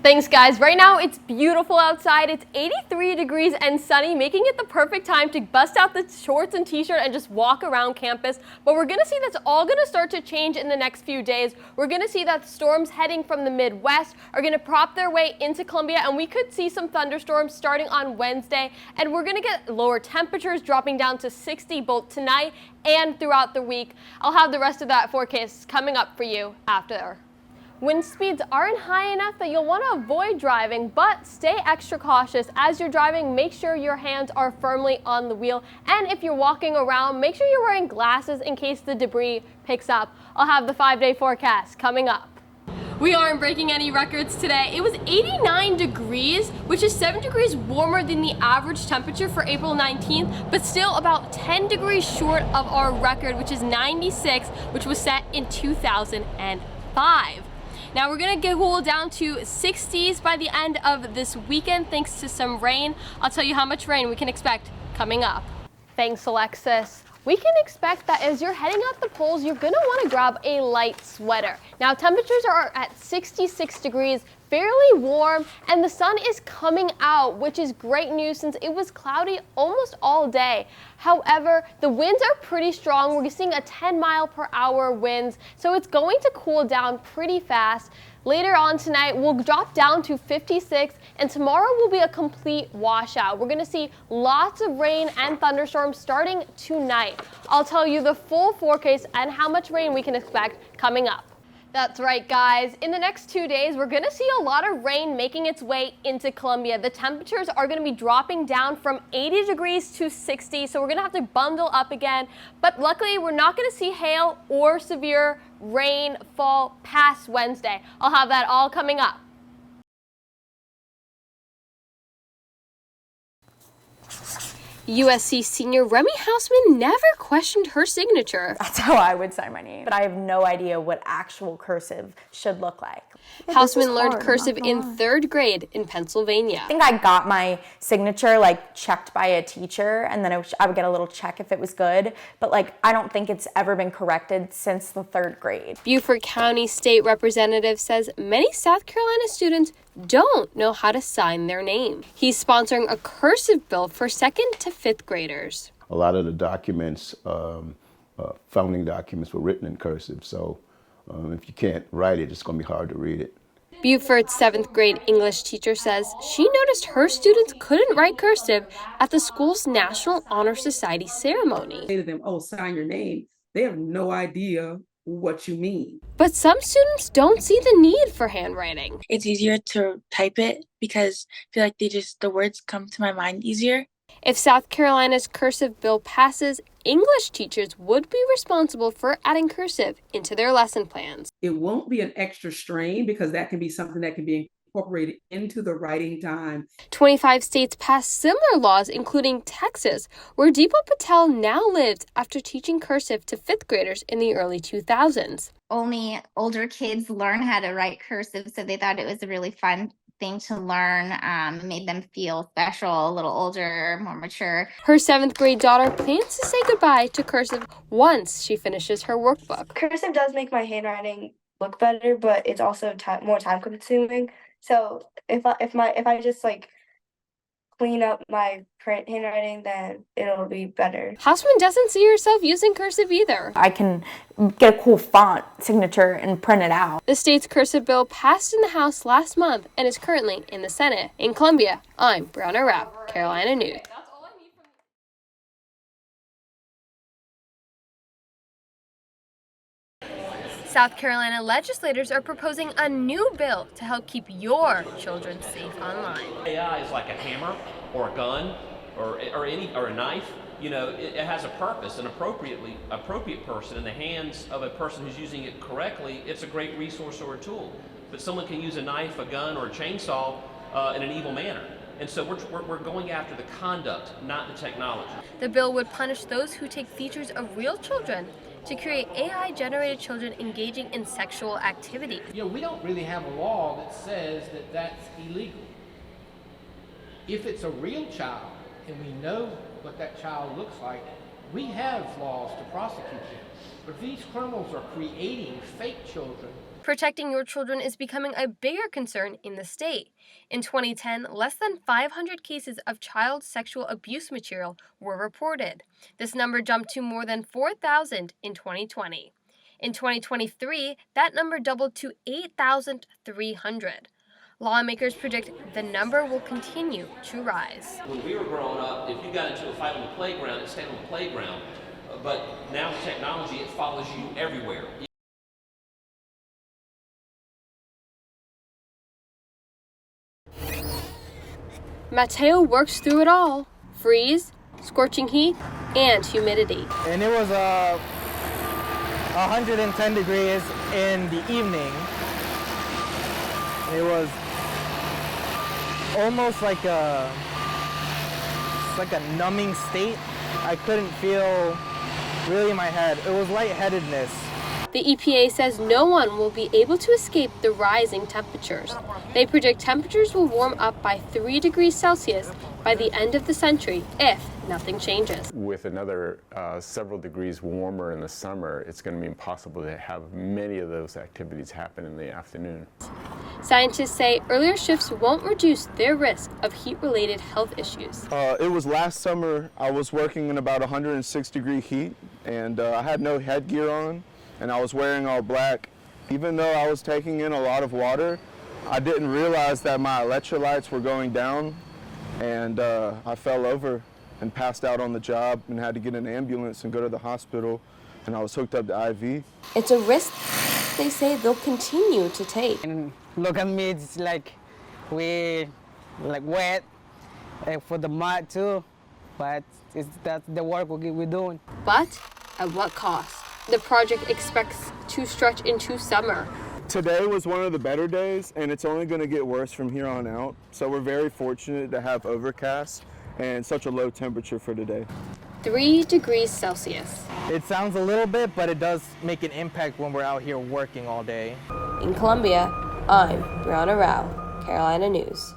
Thanks, guys. Right now, it's beautiful outside. It's 83 degrees and sunny, making it the perfect time to bust out the shorts and t-shirt and just walk around campus. But we're going to see that's all going to start to change in the next few days. We're going to see that storms heading from the Midwest are going to prop their way into Columbia, and we could see some thunderstorms starting on Wednesday. And we're going to get lower temperatures dropping down to 60 both tonight and throughout the week. I'll have the rest of that forecast coming up for you after. Wind speeds aren't high enough that you'll want to avoid driving, but stay extra cautious. As you're driving, make sure your hands are firmly on the wheel. And if you're walking around, make sure you're wearing glasses in case the debris picks up. I'll have the 5-day forecast coming up. We aren't breaking any records today. It was 89 degrees, which is 7 degrees warmer than the average temperature for April 19th, but still about 10 degrees short of our record, which is 96, which was set in 2005. Now we're gonna get cool down to 60s by the end of this weekend thanks to some rain. I'll tell you how much rain we can expect coming up. Thanks, Alexis. We can expect that as you're heading out the polls, you're gonna wanna grab a light sweater. Now temperatures are at 66 degrees, fairly warm, and the sun is coming out, which is great news since it was cloudy almost all day. However, the winds are pretty strong. We're seeing a 10-mile-per-hour winds, so it's going to cool down pretty fast. Later on tonight, we'll drop down to 56, and tomorrow will be a complete washout. We're gonna see lots of rain and thunderstorms starting tonight. I'll tell you the full forecast and how much rain we can expect coming up. That's right, guys. In the next 2 days, we're gonna see a lot of rain making its way into Columbia. The temperatures are gonna be dropping down from 80 degrees to 60, so we're gonna have to bundle up again. But luckily, we're not gonna see hail or severe rainfall past Wednesday. I'll have that all coming up. USC senior Remy Hausman never questioned her signature. That's how I would sign my name. But I have no idea what actual cursive should look like. Hausman learned cursive in 3rd grade in Pennsylvania. I think I got my signature checked by a teacher, and then I would get a little check if it was good. But I don't think it's ever been corrected since the 3rd grade. Beaufort County State Representative says many South Carolina students don't know how to sign their name. He's sponsoring a cursive bill for 2nd to 5th graders. A lot of the documents, founding documents, were written in cursive, so if you can't write it, it's going to be hard to read it. Beaufort's 7th grade English teacher says she noticed her students couldn't write cursive at the school's National Honor Society ceremony. Say to them, "Oh, sign your name." They have no idea what you mean. But some students don't see the need for handwriting. It's easier to type it because I feel like the words come to my mind easier. If South Carolina's cursive bill passes, English teachers would be responsible for adding cursive into their lesson plans. It won't be an extra strain because that can be something that can be incorporated into the writing time. 25 states passed similar laws, including Texas, where Deepa Patel now lives after teaching cursive to 5th graders in the early 2000s. Only older kids learn how to write cursive, so they thought it was a really fun thing to learn. Made them feel special, a little older, more mature. Her 7th grade daughter plans to say goodbye to cursive once she finishes her workbook. Cursive does make my handwriting look better, but it's also more time consuming. So if I just clean up my print handwriting, then it'll be better. Hausman doesn't see herself using cursive either. I can get a cool font signature and print it out. The state's cursive bill passed in the House last month and is currently in the Senate. In Columbia, I'm Brianna Rao, Carolina News. South Carolina legislators are proposing a new bill to help keep your children safe online. AI is like a hammer or a gun or a knife. You know, it has a purpose. An appropriate person in the hands of a person who's using it correctly, it's a great resource or a tool. But someone can use a knife, a gun, or a chainsaw in an evil manner. And so we're going after the conduct, not the technology. The bill would punish those who take features of real children to create AI-generated children engaging in sexual activity. We don't really have a law that says that that's illegal. If it's a real child and we know what that child looks like, We have laws to prosecute them. But these criminals are creating fake children. Protecting your children is becoming a bigger concern in the state. In 2010, less than 500 cases of child sexual abuse material were reported. This number jumped to more than 4,000 in 2020. In 2023, that number doubled to 8,300. Lawmakers predict the number will continue to rise. When we were growing up, if you got into a fight on the playground, it stayed on the playground. But now with technology, it follows you everywhere. Mateo works through it all: freeze, scorching heat, and humidity. And it was 110 degrees in the evening. It was almost like a numbing state. I couldn't feel really my head. It was lightheadedness. The EPA says no one will be able to escape the rising temperatures. They predict temperatures will warm up by 3 degrees Celsius by the end of the century if nothing changes. With another several degrees warmer in the summer, it's going to be impossible to have many of those activities happen in the afternoon. Scientists say earlier shifts won't reduce their risk of heat-related health issues. It was last summer. I was working in about 106-degree heat, and I had no headgear on, and I was wearing all black. Even though I was taking in a lot of water, I didn't realize that my electrolytes were going down, and I fell over and passed out on the job and had to get an ambulance and go to the hospital, and I was hooked up to IV. It's a risk they say they'll continue to take. And look at me, it's like we wet for the mud too, but that's the work we're doing. But at what cost? The project expects to stretch into summer. Today was one of the better days, and it's only going to get worse from here on out. So we're very fortunate to have overcast and such a low temperature for today. 3 degrees Celsius. It sounds a little bit, but it does make an impact when we're out here working all day. In Columbia, I'm Brianna Rao, Carolina News.